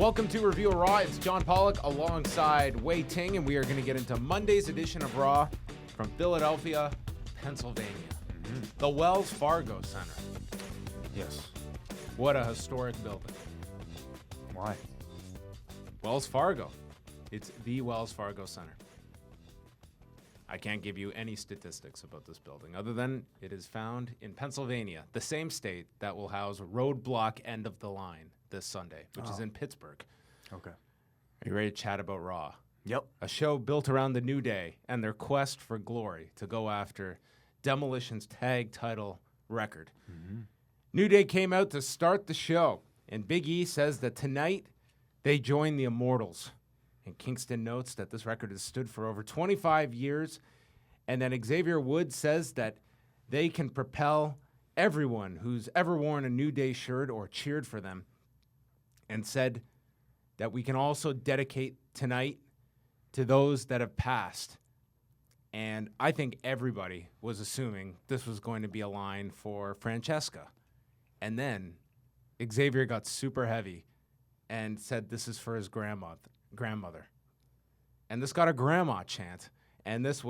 Welcome to Review-A Raw. It's John Pollock alongside Wai Ting, and we are going to get into Monday's edition of Raw from Philadelphia, Pennsylvania. The Wells Fargo Center. Yes. What a historic building. Why? Wells Fargo. It's the Wells Fargo Center. I can't give you any statistics about this building other than it is found in Pennsylvania, the same state that will house Roadblock End of the Line this Sunday, which is in Pittsburgh. Okay. Are you ready to chat about Raw? Yep. A show built around the New Day and their quest for glory to go after Demolition's tag title record. New Day came out to start the show, and Big E says that tonight they join the Immortals. And Kingston notes that this record has stood for over 25 years, and then Xavier Woods says that they can propel everyone who's ever worn a New Day shirt or cheered for them, and said that we can also dedicate tonight to those that have passed. And I think everybody was assuming this was going to be a line for Francesca. And then Xavier got super heavy and said this is for his grandmother. And this got a grandma chant. And this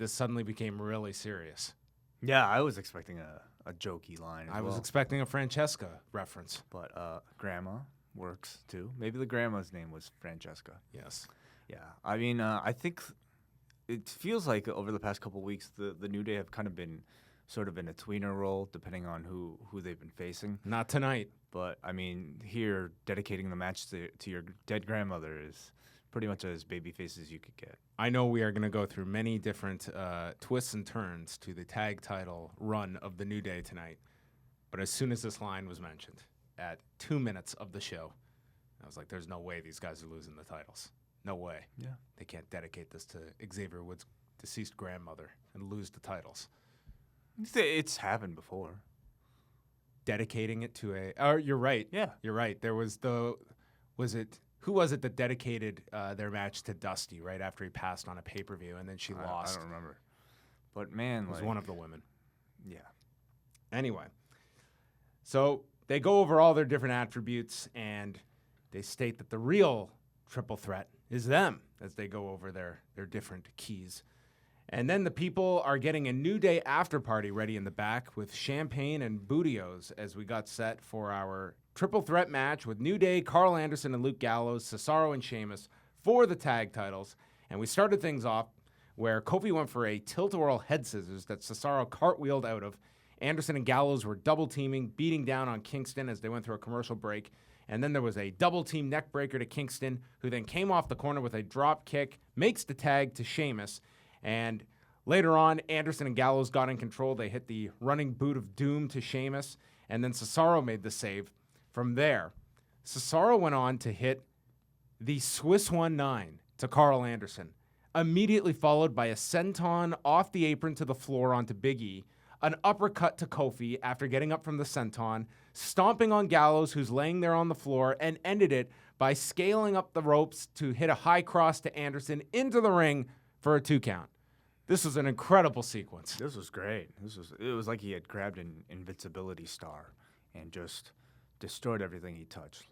suddenly became really serious. Yeah, I was expecting a jokey line. I was expecting a Francesca reference. But grandma works too. Maybe the grandma's name was Francesca. Yes. Yeah. I mean, I think it feels like over the past couple weeks, the New Day have kind of been sort of in a tweener role, depending on who they've been facing. Not tonight. But, I mean, here, dedicating the match to your dead grandmother is pretty much as babyface as you could get. I know we are going to go through many different twists and turns to the tag title run of the New Day tonight. But as soon as this line was mentioned, at 2 minutes of the show, I was like, there's no way these guys are losing the titles. No way. Yeah. They can't dedicate this to Xavier Woods' deceased grandmother and lose the titles. It's happened before. Dedicating it to oh, you're right. Yeah. You're right. There was who was it that dedicated their match to Dusty right after he passed on a pay-per-view and then she lost? I don't remember. But, man, It was one of the women. Yeah. Anyway, so they go over all their different attributes and they state that the real triple threat is them as they go over their different keys. And then the people are getting a New Day after party ready in the back with champagne and bootios as we got set for our triple threat match with New Day, Carl Anderson and Luke Gallows, Cesaro and Sheamus for the tag titles. And we started things off where Kofi went for a tilt-a-whirl head scissors that Cesaro cartwheeled out of. Anderson and Gallows were double teaming, beating down on Kingston as they went through a commercial break. And then there was a double team neck breaker to Kingston, who then came off the corner with a drop kick, makes the tag to Sheamus. And later on, Anderson and Gallows got in control. They hit the running boot of doom to Sheamus, and then Cesaro made the save. From there, Cesaro went on to hit the Swiss 1-9 to Carl Anderson, immediately followed by a senton off the apron to the floor onto Big E, an uppercut to Kofi after getting up from the senton, stomping on Gallows, who's laying there on the floor, and ended it by scaling up the ropes to hit a high cross to Anderson into the ring for a 2 count. This was an incredible sequence. This was great. It was like he had grabbed an invincibility star and just destroyed everything he touched.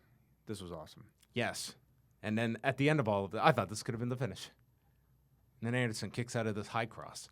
This was awesome. Yes. And then at the end of all of it, I thought this could have been the finish. And then Anderson kicks out of this high cross.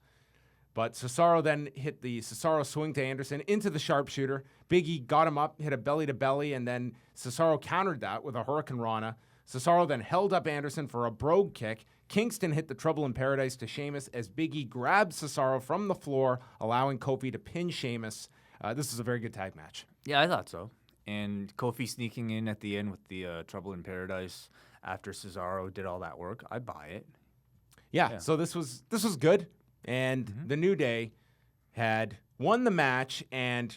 But Cesaro then hit the Cesaro swing to Anderson into the sharpshooter. Big E got him up, hit a belly-to-belly, and then Cesaro countered that with a Hurricane Rana. Cesaro then held up Anderson for a brogue kick. Kingston hit the Trouble in Paradise to Sheamus as Big E grabbed Cesaro from the floor, allowing Kofi to pin Sheamus. This is a very good tag match. Yeah, I thought so. And Kofi sneaking in at the end with the Trouble in Paradise after Cesaro did all that work, I buy it. Yeah. So this was good. And the New Day had won the match, and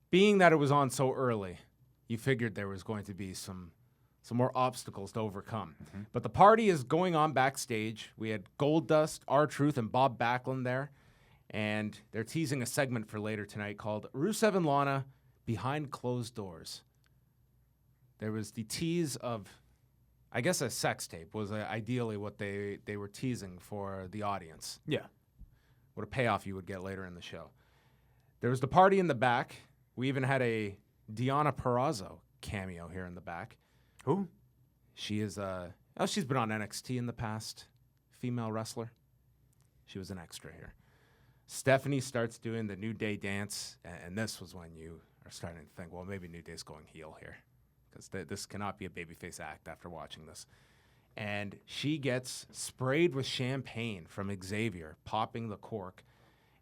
being that it was on so early, you figured there was going to be some more obstacles to overcome. But the party is going on backstage. We had Goldust, R-Truth, and Bob Backlund there. And they're teasing a segment for later tonight called Rusev and Lana Behind Closed Doors. There was the tease of, I guess a sex tape was ideally what they were teasing for the audience. Yeah. What a payoff you would get later in the show. There was the party in the back. We even had a Deonna Purrazzo cameo here in the back. Who? She is she's been on NXT in the past. Female wrestler. She was an extra here. Stephanie starts doing the New Day dance, and this was when you are starting to think, well, maybe New Day's going heel here, because this cannot be a babyface act after watching this. And she gets sprayed with champagne from Xavier, popping the cork,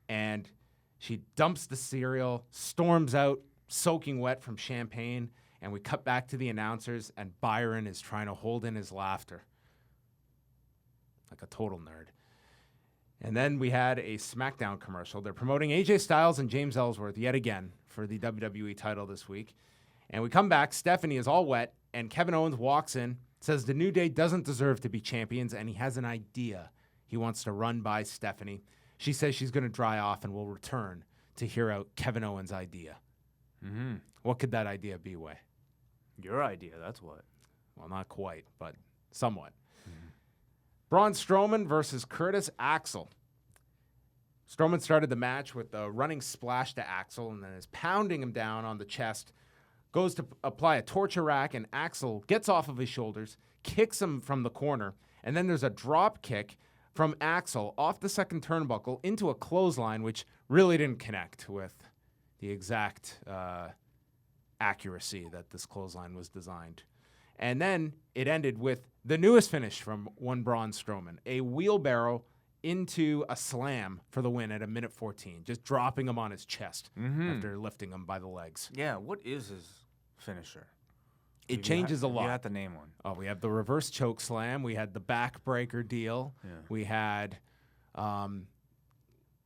and she dumps the cereal, storms out, soaking wet from champagne, and we cut back to the announcers, and Byron is trying to hold in his laughter like a total nerd. And then we had a SmackDown commercial. They're promoting AJ Styles and James Ellsworth yet again for the WWE title this week. And we come back, Stephanie is all wet, and Kevin Owens walks in, says the New Day doesn't deserve to be champions, and he has an idea he wants to run by Stephanie. She says she's going to dry off and will return to hear out Kevin Owens' idea. Mm-hmm. What could that idea be, Way? Your idea, that's what. Well, not quite, but somewhat. Braun Strowman versus Curtis Axel. Strowman started the match with a running splash to Axel and then is pounding him down on the chest, goes to apply a torture rack, and Axel gets off of his shoulders, kicks him from the corner, and then there's a drop kick from Axel off the second turnbuckle into a clothesline, which really didn't connect with the exact accuracy that this clothesline was designed. And then it ended with the newest finish from one Braun Strowman, a wheelbarrow into a slam for the win at a minute 14, just dropping him on his chest after lifting him by the legs. Yeah, what is his finisher? It changes a lot. You have to name one. Oh, we have the reverse choke slam. We had the backbreaker deal. Yeah. We had,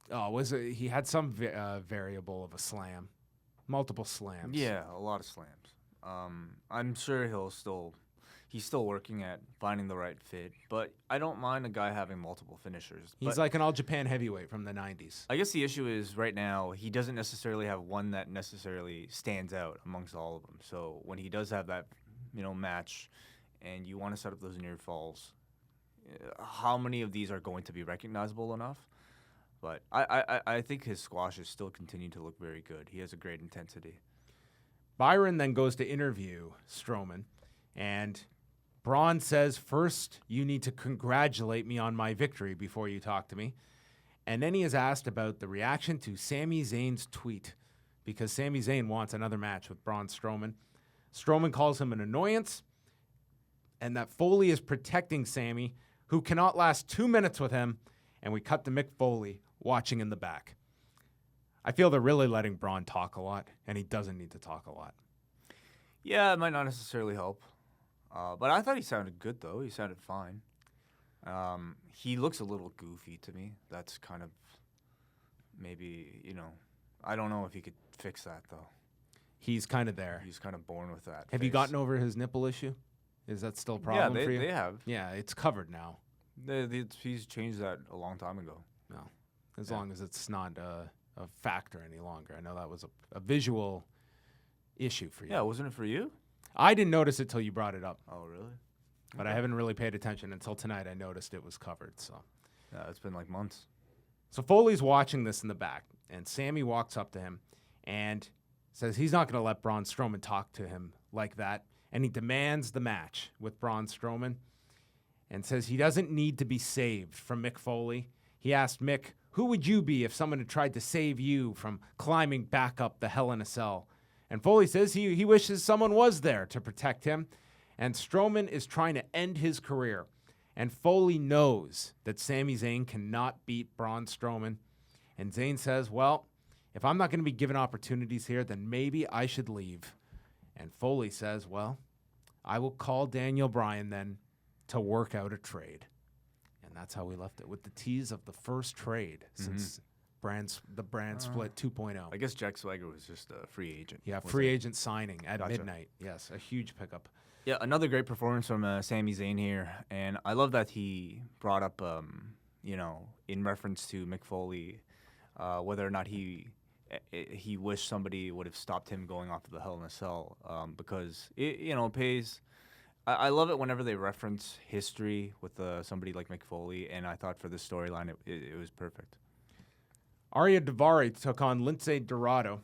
he had some variable of a slam, multiple slams. Yeah, a lot of slams. I'm sure he's still working at finding the right fit, but I don't mind a guy having multiple finishers. He's like an All Japan heavyweight from the 90s. I guess the issue is right now he doesn't necessarily have one that necessarily stands out amongst all of them. So when he does have that, match, and you want to set up those near falls, how many of these are going to be recognizable enough? But I think his squashes still continue to look very good. He has a great intensity. Byron then goes to interview Strowman, and Braun says, first, you need to congratulate me on my victory before you talk to me. And then he is asked about the reaction to Sami Zayn's tweet, because Sami Zayn wants another match with Braun Strowman. Strowman calls him an annoyance, and that Foley is protecting Sami, who cannot last 2 minutes with him, and we cut to Mick Foley watching in the back. I feel they're really letting Braun talk a lot, and he doesn't need to talk a lot. Yeah, it might not necessarily help. But I thought he sounded good, though. He sounded fine. He looks a little goofy to me. That's kind of maybe, I don't know if he could fix that, though. He's kind of there. He's kind of born with that. Have you gotten over his nipple issue? Is that still a problem for you? Yeah, they have. Yeah, it's covered now. He's changed that a long time ago. No, as long as it's not a factor any longer. I know that was a visual issue for you. Yeah, wasn't it for you? I didn't notice it till you brought it up. Oh, really? But I haven't really paid attention until tonight. I noticed it was covered. So, yeah, it's been like months. So Foley's watching this in the back, and Sami walks up to him and says he's not going to let Braun Strowman talk to him like that, and he demands the match with Braun Strowman and says he doesn't need to be saved from Mick Foley. He asked Mick, who would you be if someone had tried to save you from climbing back up the Hell in a Cell? And Foley says he wishes someone was there to protect him. And Strowman is trying to end his career. And Foley knows that Sami Zayn cannot beat Braun Strowman. And Zayn says, well, if I'm not going to be given opportunities here, then maybe I should leave. And Foley says, well, I will call Daniel Bryan then to work out a trade. And that's how we left it, with the tease of the first trade since the brand split 2.0. I guess Jack Swagger was just a free agent. Yeah, free agent signing at midnight. Yes, a huge pickup. Yeah, another great performance from Sami Zayn here. And I love that he brought up, in reference to Mick Foley, whether or not he wished somebody would have stopped him going off of the Hell in a Cell, because it pays. I love it whenever they reference history with somebody like Mick Foley, and I thought for this storyline it was perfect. Arya Daivari took on Lindsay Dorado,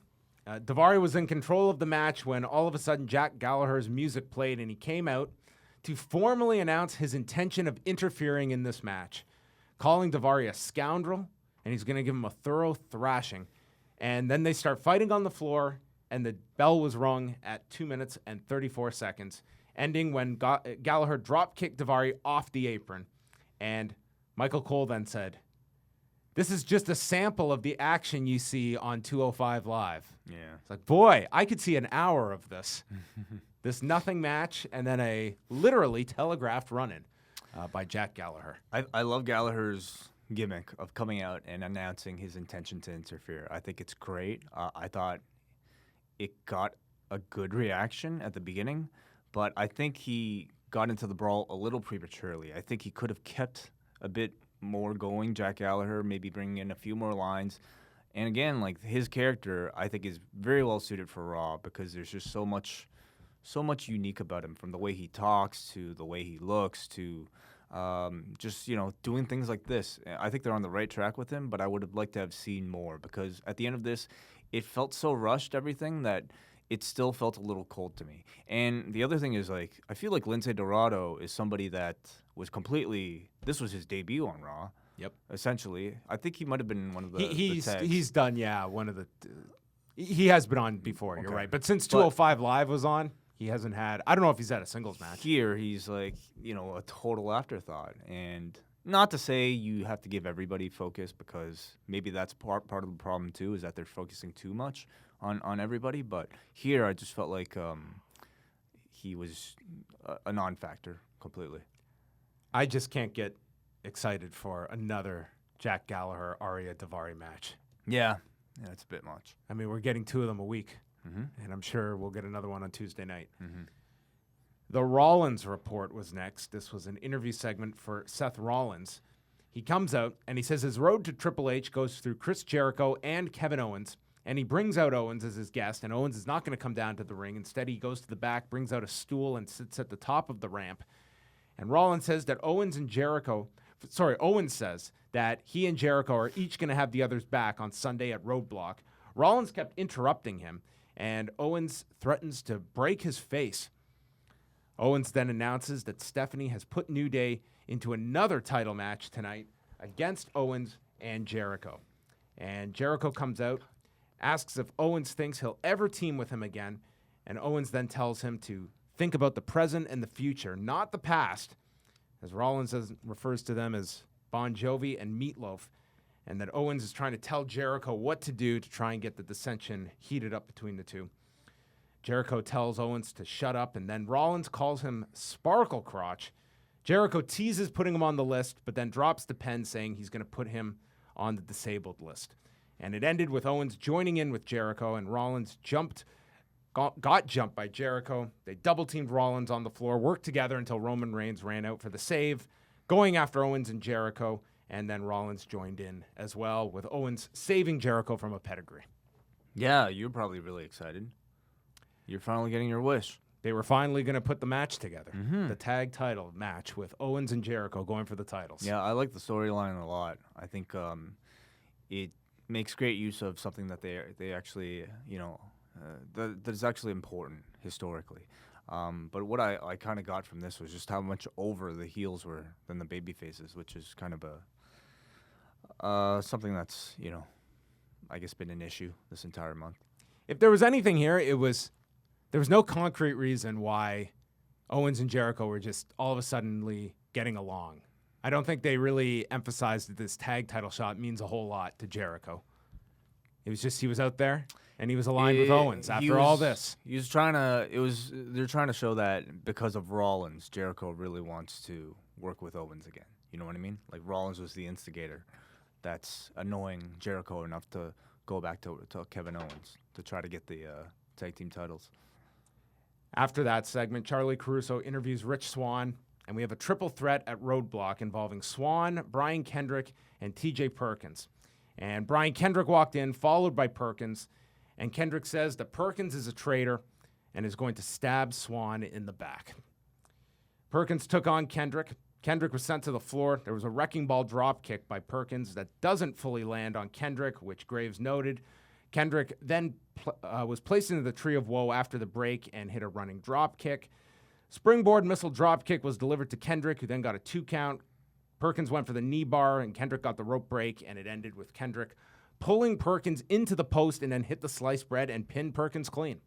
Daivari was in control of the match when all of a sudden Jack Gallagher's music played and he came out to formally announce his intention of interfering in this match, calling Daivari a scoundrel, and he's going to give him a thorough thrashing. And then they start fighting on the floor, and the bell was rung at 2 minutes and 34 seconds, ending when Gallagher drop-kicked Daivari off the apron. And Michael Cole then said, "This is just a sample of the action you see on 205 Live." Yeah. It's like, boy, I could see an hour of this. This nothing match, and then a literally telegraphed run-in by Jack Gallagher. I love Gallagher's gimmick of coming out and announcing his intention to interfere. I think it's great. I thought it got a good reaction at the beginning, but I think he got into the brawl a little prematurely. I think he could have kept a bit more going, Jack Gallagher, maybe bringing in a few more lines. And again, like, his character, I think, is very well suited for Raw because there's just so much unique about him, from the way he talks to the way he looks to just, doing things like this. I think they're on the right track with him, but I would have liked to have seen more because at the end of this, it felt so rushed, everything, that it still felt a little cold to me. And the other thing is, like, I feel like Lince Dorado is somebody that was this was his debut on Raw. Yep. Essentially. I think he might have been one of the tags. He's done, one of the... he has been on before, you're right. But since 205 Live was on, he hasn't had... I don't know if he's had a singles match. Here, he's like, a total afterthought. And not to say you have to give everybody focus, because maybe that's part of the problem, too, is that they're focusing too much on everybody. But here, I just felt like he was a non-factor completely. I just can't get excited for another Jack Gallagher, Arya Daivari match. Yeah, it's a bit much. I mean, we're getting 2 of them a week, and I'm sure we'll get another one on Tuesday night. The Rollins report was next. This was an interview segment for Seth Rollins. He comes out, and he says his road to Triple H goes through Chris Jericho and Kevin Owens, and he brings out Owens as his guest, and Owens is not going to come down to the ring. Instead, he goes to the back, brings out a stool, and sits at the top of the ramp. And Rollins says that Owens says that he and Jericho are each going to have the other's back on Sunday at Roadblock. Rollins kept interrupting him, and Owens threatens to break his face. Owens then announces that Stephanie has put New Day into another title match tonight against Owens and Jericho. And Jericho comes out, asks if Owens thinks he'll ever team with him again, and Owens then tells him to think about the present and the future, not the past, as Rollins refers to them as Bon Jovi and Meatloaf, and that Owens is trying to tell Jericho what to do to try and get the dissension heated up between the two. Jericho tells Owens to shut up, and then Rollins calls him Sparkle Crotch. Jericho teases putting him on the list, but then drops the pen, saying he's going to put him on the disabled list. And it ended with Owens joining in with Jericho, and Rollins got jumped by Jericho. They double-teamed Rollins on the floor, worked together until Roman Reigns ran out for the save, going after Owens and Jericho, and then Rollins joined in as well, with Owens saving Jericho from a pedigree. Yeah, you're probably really excited. You're finally getting your wish. They were finally going to put the match together, the tag title match with Owens and Jericho going for the titles. Yeah, I like the storyline a lot. I think it makes great use of something that they actually, that is actually important historically. But what I kind of got from this was just how much over the heels were than the baby faces, which is kind of something that's, I guess been an issue this entire month. If there was anything here, there was no concrete reason why Owens and Jericho were just all of a sudden getting along. I don't think they really emphasized that this tag title shot means a whole lot to Jericho. It was just he was out there and he was aligned with Owens after all this. They're trying to show that because of Rollins, Jericho really wants to work with Owens again. You know what I mean? Like, Rollins was the instigator that's annoying Jericho enough to go back to Kevin Owens to try to get the tag team titles. After that segment, Charlie Caruso interviews Rich Swann, and we have a triple threat at Roadblock involving Swann, Brian Kendrick, and TJ Perkins. And Brian Kendrick walked in, followed by Perkins, and Kendrick says that Perkins is a traitor and is going to stab Swann in the back. Perkins took on Kendrick. Kendrick was sent to the floor. There was a wrecking ball drop kick by Perkins that doesn't fully land on Kendrick, which Graves noted. Kendrick then was placed into the Tree of Woe after the break and hit a running drop kick. Springboard missile drop kick was delivered to Kendrick, who then got a 2 count. Perkins went for the knee bar, and Kendrick got the rope break, and it ended with Kendrick pulling Perkins into the post and then hit the sliced bread and pinned Perkins clean.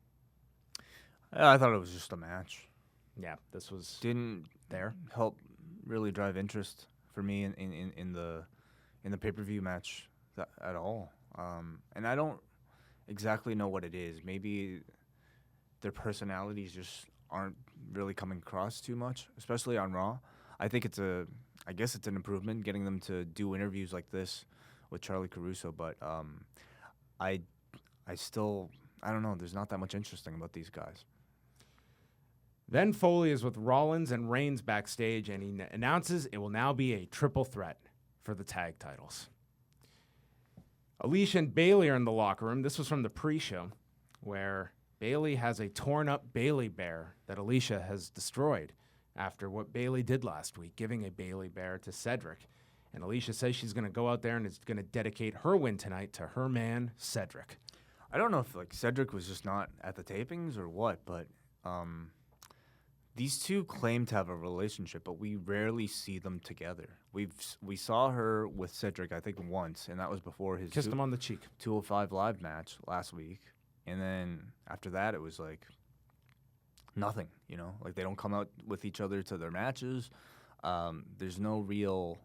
I thought it was just a match. Yeah, this was Didn't help really drive interest for me in the pay-per-view match at all. And I don't exactly know what it is. Maybe their personalities just aren't really coming across too much, especially on Raw. I think I guess it's an improvement getting them to do interviews like this with Charlie Caruso, but I don't know. There's not that much interesting about these guys. Then Foley is with Rollins and Reigns backstage, and he announces it will now be a triple threat for the tag titles. Alicia and Bayley are in the locker room. This was from the pre-show, where Bayley has a torn-up Bayley bear that Alicia has destroyed after what Bayley did last week, giving a Bayley bear to Cedric. And Alicia says she's going to go out there and is going to dedicate her win tonight to her man, Cedric. I don't know if Cedric was just not at the tapings or what, but these two claim to have a relationship, but we rarely see them together. We saw her with Cedric, I think, once, and that was before his Kissed him on the cheek. 205 Live match last week. And then after that, it was nothing, they don't come out with each other to their matches. There's no real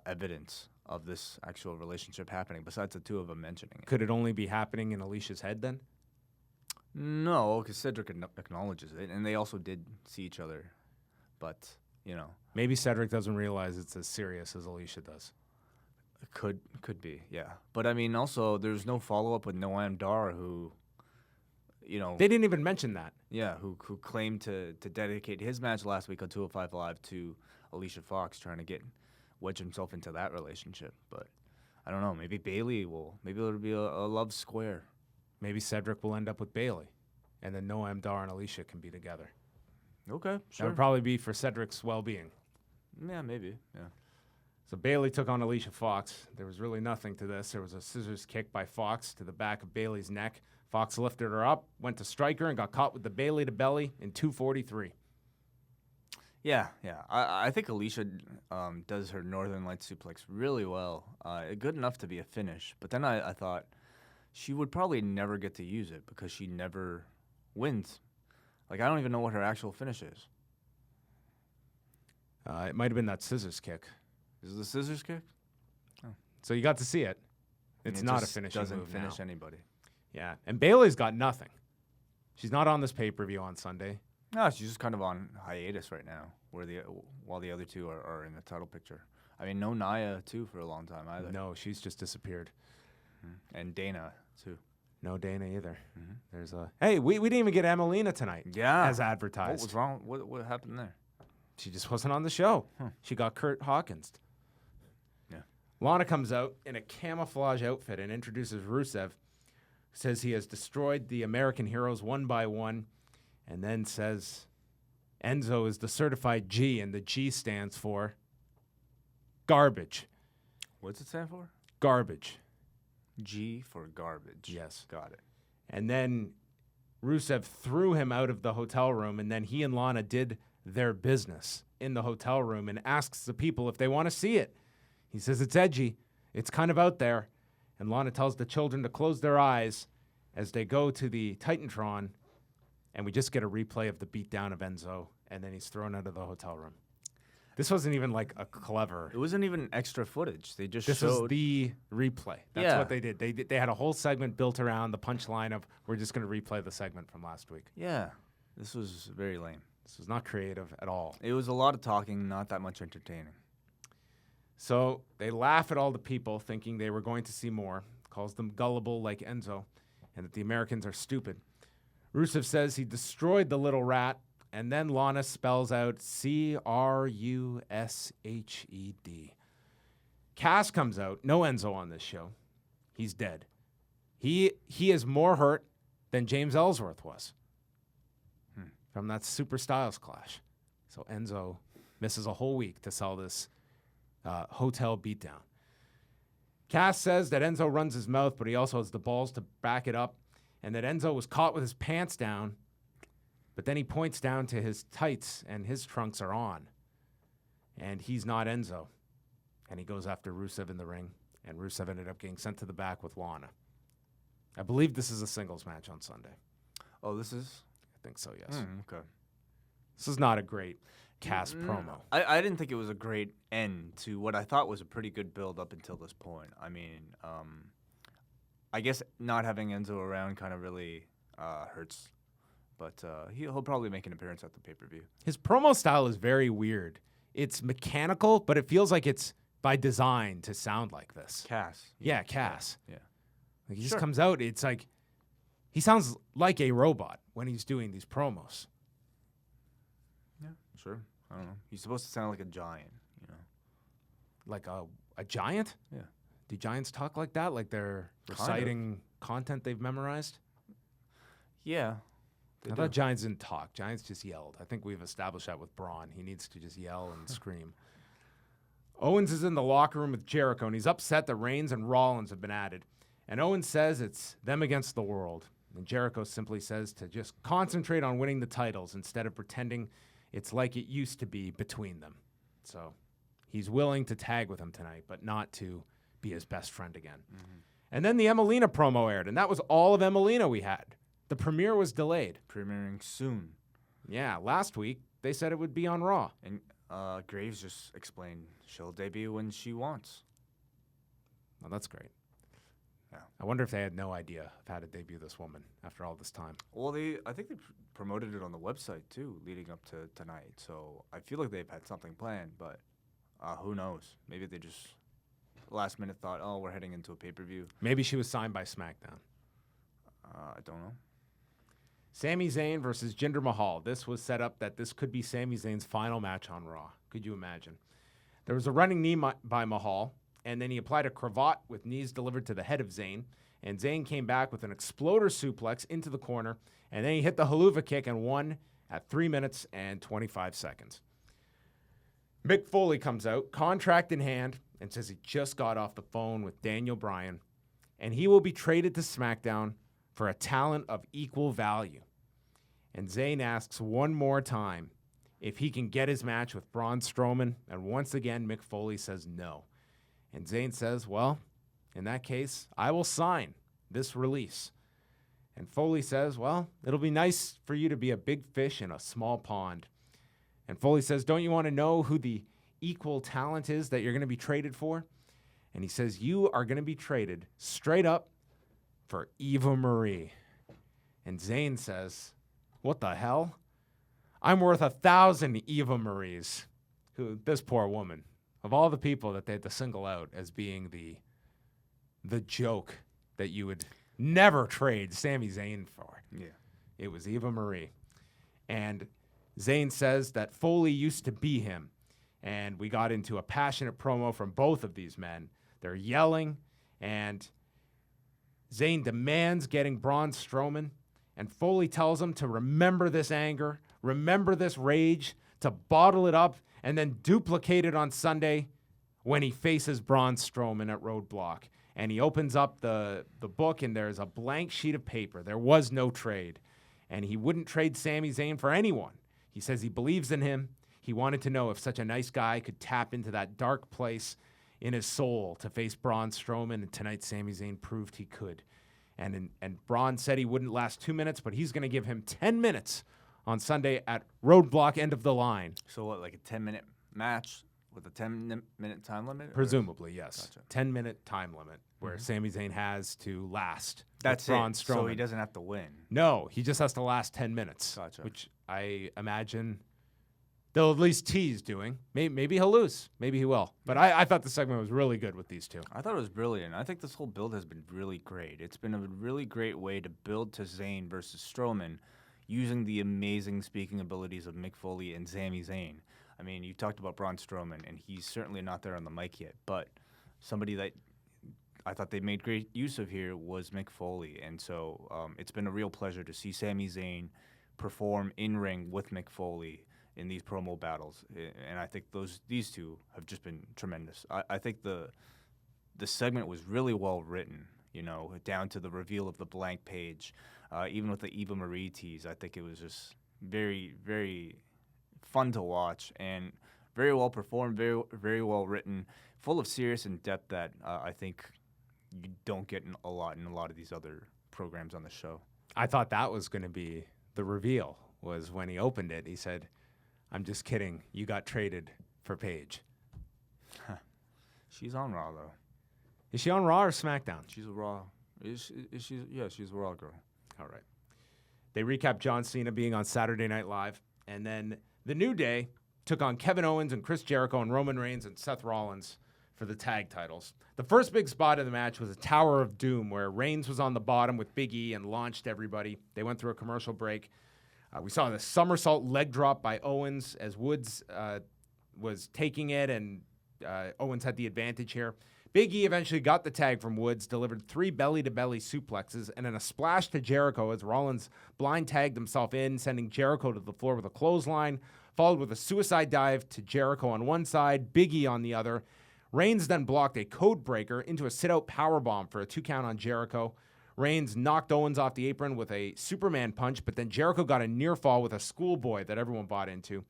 evidence of this actual relationship happening besides the two of them mentioning it. Could it only be happening in Alicia's head then? No, because Cedric acknowledges it, and they also did see each other. But, Maybe Cedric doesn't realize it's as serious as Alicia does. Could be, yeah. But, also, there's no follow-up with Noam Dar, who, They didn't even mention that. Yeah, who claimed to dedicate his match last week on 205 Live to Alicia Fox, trying to wedge himself into that relationship. But I don't know. Maybe it'll be a love square. Maybe Cedric will end up with Bayley, and then Noam Dar and Alicia can be together. Okay, sure. That would probably be for Cedric's well-being. Yeah, maybe, yeah. So Bayley took on Alicia Fox. There was really nothing to this. There was a scissors kick by Fox to the back of Bayley's neck. Fox lifted her up, went to strike her, and got caught with the Bayley to belly in 243. Yeah. I think Alicia does her Northern Lights suplex really well. Good enough to be a finish. But then I thought she would probably never get to use it because she never wins. I don't even know what her actual finish is. It might have been that scissors kick. Is it the scissors kick? Oh. So you got to see it. It's not a finishing doesn't move finish now. anybody. Yeah, and Bayley's got nothing. She's not on this pay-per-view on Sunday. No, she's just kind of on hiatus right now, while the other two are in the title picture. No Nia, too, for a long time either. No, she's just disappeared. Mm-hmm. And Dana, too. No Dana either. Mm-hmm. There's Hey, we didn't even get Emelina tonight. Yeah. As advertised. What was wrong? What happened there? She just wasn't on the show. Huh. She got Kurt Hawkins. Yeah. Lana comes out in a camouflage outfit and introduces Rusev. Says he has destroyed the American heroes one by one, and then says Enzo is the certified G, and the G stands for garbage. What's it stand for? Garbage. G for garbage. Yes. Got it. And then Rusev threw him out of the hotel room, and then he and Lana did their business in the hotel room and asks the people if they want to see it. He says it's edgy. It's kind of out there. And Lana tells the children to close their eyes as they go to the Titantron, and we just get a replay of the beatdown of Enzo, and then he's thrown out of the hotel room. This wasn't even a clever. It wasn't even extra footage. They just This showed. was the replay. That's what they did. They had a whole segment built around the punchline of we're just going to replay the segment from last week. Yeah, this was very lame. This was not creative at all. It was a lot of talking, not that much entertaining. So they laugh at all the people thinking they were going to see more, calls them gullible like Enzo, and that the Americans are stupid. Rusev says he destroyed the little rat, and then Lana spells out Crushed. Cass comes out, no Enzo on this show. He's dead. He is more hurt than James Ellsworth was from that Super Styles clash. So Enzo misses a whole week to sell this hotel beatdown. Cass says that Enzo runs his mouth, but he also has the balls to back it up, and that Enzo was caught with his pants down, but then he points down to his tights, and his trunks are on, and he's not Enzo. And he goes after Rusev in the ring, and Rusev ended up getting sent to the back with Lana. I believe this is a singles match on Sunday. Oh, this is? I think so, yes. Okay. This is not a great Cass promo. I didn't think it was a great end to what I thought was a pretty good build up until this point. I mean, I guess not having Enzo around kind of really hurts. But he'll probably make an appearance at the pay-per-view. His promo style is very weird. It's mechanical, but it feels like it's by design to sound like this. Cass. Yeah, Cass. Yeah. Like he just comes out, it's like, he sounds like a robot when he's doing these promos. Yeah, sure. I don't know. He's supposed to sound like a giant, you know. Like a giant? Yeah. Do giants talk like that? Like they're reciting content they've memorized? Yeah. I thought Giants didn't talk. Giants just yelled. I think we've established that with Braun. He needs to just yell and scream. Owens is in the locker room with Jericho, and he's upset that Reigns and Rollins have been added. And Owens says it's them against the world. And Jericho simply says to just concentrate on winning the titles instead of pretending it's like it used to be between them. So he's willing to tag with him tonight, but not to be his best friend again. Mm-hmm. And then the Emelina promo aired, and that was all of Emelina we had. The premiere was delayed. Premiering soon. Yeah, last week they said it would be on Raw. And Graves just explained she'll debut when she wants. Well, that's great. Yeah. I wonder if they had no idea of how to debut this woman after all this time. Well, I think they promoted it on the website, too, leading up to tonight. So I feel like they've had something planned, but who knows? Maybe they just last minute thought, oh, we're heading into a pay-per-view. Maybe she was signed by SmackDown. I don't know. Sami Zayn versus Jinder Mahal. This was set up that this could be Sami Zayn's final match on Raw. Could you imagine? There was a running knee by Mahal, and then he applied a cravat with knees delivered to the head of Zayn, and Zayn came back with an exploder suplex into the corner, and then he hit the haluva kick and won at 3 minutes and 25 seconds. Mick Foley comes out, contract in hand, and says he just got off the phone with Daniel Bryan, and he will be traded to SmackDown for a talent of equal value. And Zayn asks one more time if he can get his match with Braun Strowman, and once again, Mick Foley says no. And Zayn says, well, in that case, I will sign this release. And Foley says, well, it'll be nice for you to be a big fish in a small pond. And Foley says, don't you want to know who the equal talent is that you're going to be traded for? And he says, you are going to be traded straight up for Eva Marie. And Zayn says, what the hell? I'm worth 1,000 Eva Maries. Who, this poor woman, of all the people that they had to single out as being the joke that you would never trade Sami Zayn for. Yeah. It was Eva Marie. And Zayn says that Foley used to be him. And we got into a passionate promo from both of these men. They're yelling, and Zayn demands getting Braun Strowman, and Foley tells him to remember this anger, remember this rage, to bottle it up, and then duplicate it on Sunday when he faces Braun Strowman at Roadblock. And he opens up the book, and there's a blank sheet of paper. There was no trade. And he wouldn't trade Sami Zayn for anyone. He says he believes in him. He wanted to know if such a nice guy could tap into that dark place in his soul to face Braun Strowman, and tonight Sami Zayn proved he could. And Braun said he wouldn't last 2 minutes, but he's going to give him 10 minutes on Sunday at Roadblock End of the Line. So what, like a 10-minute match with a 10-minute time limit? Presumably, yes. Gotcha. 10-minute time limit where Sami Zayn has to last. That's Braun it. Strowman. So he doesn't have to win. No, he just has to last 10 minutes. Gotcha. Which I imagine they'll at least tease doing. Maybe he'll lose. Maybe he will. But I thought the segment was really good with these two. I thought it was brilliant. I think this whole build has been really great. It's been a really great way to build to Zayn versus Strowman using the amazing speaking abilities of Mick Foley and Sami Zayn. I mean, you talked about Braun Strowman, and he's certainly not there on the mic yet, but somebody that I thought they made great use of here was Mick Foley. And so it's been a real pleasure to see Sami Zayn perform in-ring with Mick Foley in these promo battles, and I think these two have just been tremendous. I think the the segment was really well written, you know, down to the reveal of the blank page. Even with the Eva Marie tease, I think it was just very, very fun to watch and very well performed, very, very well written, full of serious and depth that I think you don't get in a lot of these other programs on the show. I thought that was going to be the reveal, was when he opened it. He said, "I'm just kidding. You got traded for Paige." She's on Raw, though. Is she on Raw or SmackDown? She's a Raw. Is she? Yeah, she's a Raw girl. All right. They recap John Cena being on Saturday Night Live, and then The New Day took on Kevin Owens and Chris Jericho and Roman Reigns and Seth Rollins for the tag titles. The first big spot of the match was a Tower of Doom, where Reigns was on the bottom with Big E and launched everybody. They went through a commercial break. We saw the somersault leg drop by Owens as Woods was taking it, and Owens had the advantage here. Big E eventually got the tag from Woods, delivered 3 belly-to-belly suplexes, and then a splash to Jericho as Rollins blind tagged himself in, sending Jericho to the floor with a clothesline, followed with a suicide dive to Jericho on one side, Big E on the other. Reigns then blocked a code breaker into a sit-out powerbomb for a 2 count on Jericho. Reigns knocked Owens off the apron with a Superman punch, but then Jericho got a near fall with a schoolboy that everyone bought into.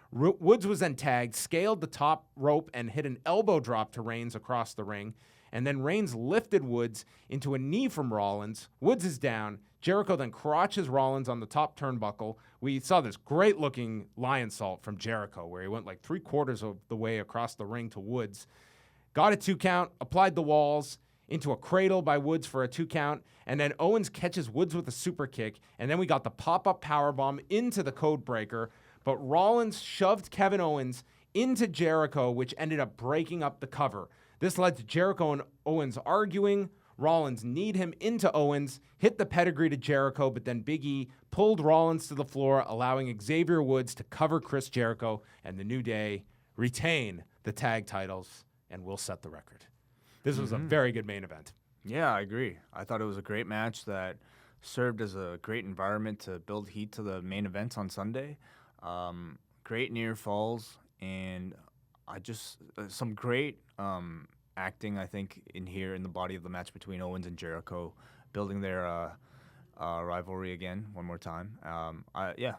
Woods was then tagged, scaled the top rope, and hit an elbow drop to Reigns across the ring. And then Reigns lifted Woods into a knee from Rollins. Woods is down. Jericho then crotches Rollins on the top turnbuckle. We saw this great-looking lion salt from Jericho, where he went like 3/4 of the way across the ring to Woods. Got a 2 count, applied the walls into a cradle by Woods for a 2 count, and then Owens catches Woods with a super kick, and then we got the pop-up powerbomb into the code breaker, but Rollins shoved Kevin Owens into Jericho, which ended up breaking up the cover. This led to Jericho and Owens arguing. Rollins kneed him into Owens, hit the pedigree to Jericho, but then Big E pulled Rollins to the floor, allowing Xavier Woods to cover Chris Jericho, and the New Day retain the tag titles and will set the record. This was a very good main event. Yeah, I agree. I thought it was a great match that served as a great environment to build heat to the main events on Sunday. Great near falls, and I just some great acting, I think, in the body of the match between Owens and Jericho, building their rivalry again one more time.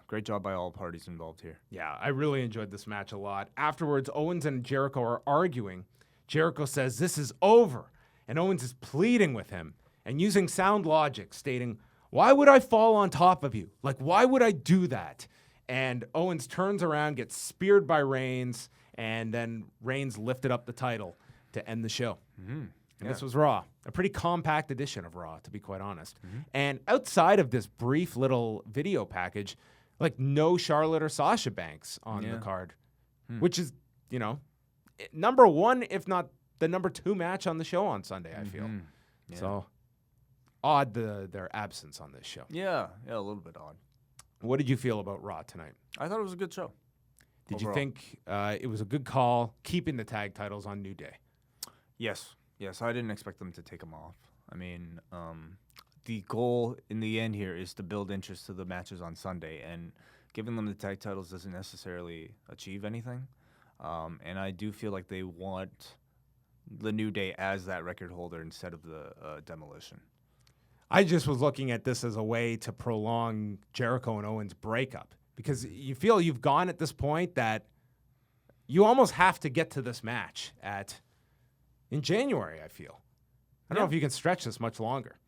Great job by all parties involved here. Yeah, I really enjoyed this match a lot. Afterwards, Owens and Jericho are arguing. Jericho says, "This is over," and Owens is pleading with him and using sound logic, stating, "Why would I fall on top of you? Like, why would I do that?" And Owens turns around, gets speared by Reigns, and then Reigns lifted up the title to end the show. And this was Raw, a pretty compact edition of Raw, to be quite honest. And outside of this brief little video package, like no Charlotte or Sasha Banks on the card, which is, you know, number 1, if not the number 2 match on the show on Sunday, I feel. So odd their absence on this show. Yeah, a little bit odd. What did you feel about Raw tonight? I thought it was a good show. Did overall. you think it was a good call keeping the tag titles on New Day? Yes, I didn't expect them to take them off. I mean, the goal in the end here is to build interest to the matches on Sunday, and giving them the tag titles doesn't necessarily achieve anything. And I do feel like they want the New Day as that record holder instead of the Demolition. I just was looking at this as a way to prolong Jericho and Owens' breakup, because you feel you've gone at this point that you almost have to get to this match in January, I feel. I don't know if you can stretch this much longer.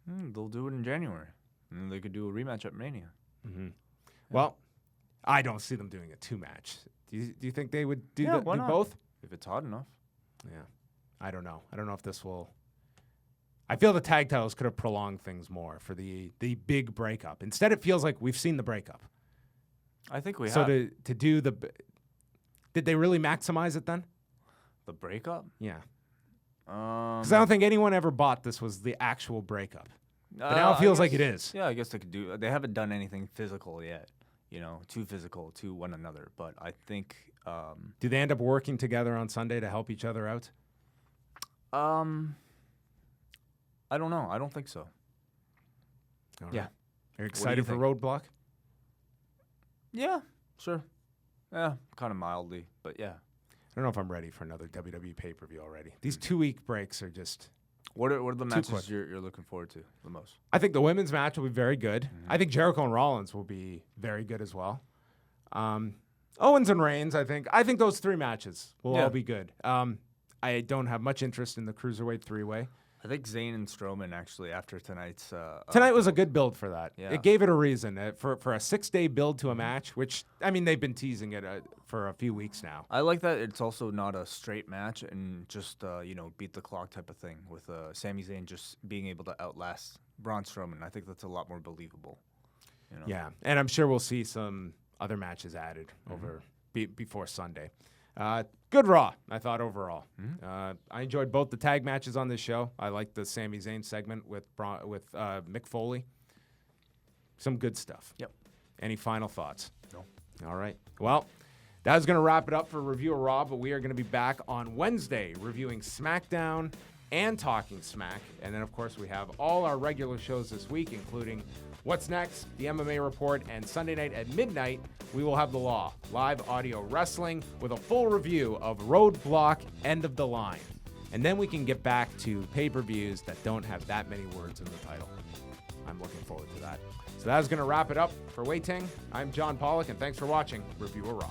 They'll do it in January. And then they could do a rematch at Mania. Well, I don't see them doing a 2-match. Do you think they would do both? If it's hot enough. Yeah. I don't know. I don't know if this will... I feel the tag titles could have prolonged things more for the big breakup. Instead, it feels like we've seen the breakup. I think we have. So to do the... Did they really maximize it then? The breakup? Yeah. Because I don't think anyone ever bought this was the actual breakup. But now it feels like it is. Yeah, I guess they could do... They haven't done anything physical yet. You know, too physical to one another. But I think... Do they end up working together on Sunday to help each other out? I don't know. I don't think so. All Yeah. right. Are you excited for Roadblock? Yeah, sure. Yeah, kind of mildly, but yeah. don't know if I'm ready for another WWE pay-per-view already. These 2-week breaks are just... What are the matches quick. you're looking forward to the most? I think the women's match will be very good. I think Jericho and Rollins will be very good as well. Owens and Reigns, I think those 3 matches will all be good. I don't have much interest in the Cruiserweight 3-way. I think Zayn and Strowman actually after tonight's. Tonight was a good build for that. Yeah. It gave it a reason for a 6-day build to a match, which, I mean, they've been teasing it for a few weeks now. I like that it's also not a straight match and just, beat the clock type of thing with Sami Zayn just being able to outlast Braun Strowman. I think that's a lot more believable. Yeah, and I'm sure we'll see some other matches added over before Sunday. Good Raw, I thought, overall. I enjoyed both the tag matches on this show. I liked the Sami Zayn segment with Mick Foley. Some good stuff. Yep. Any final thoughts? No. All right. Well, that's going to wrap it up for Review of Raw, but we are going to be back on Wednesday reviewing SmackDown and Talking Smack. And then, of course, we have all our regular shows this week, including What's Next, the MMA Report, and Sunday night at midnight, we will have The Law, live audio wrestling with a full review of Roadblock End of the Line. And then we can get back to pay-per-views that don't have that many words in the title. I'm looking forward to that. So that's going to wrap it up for Wai Ting. I'm John Pollock, and thanks for watching Review of Raw.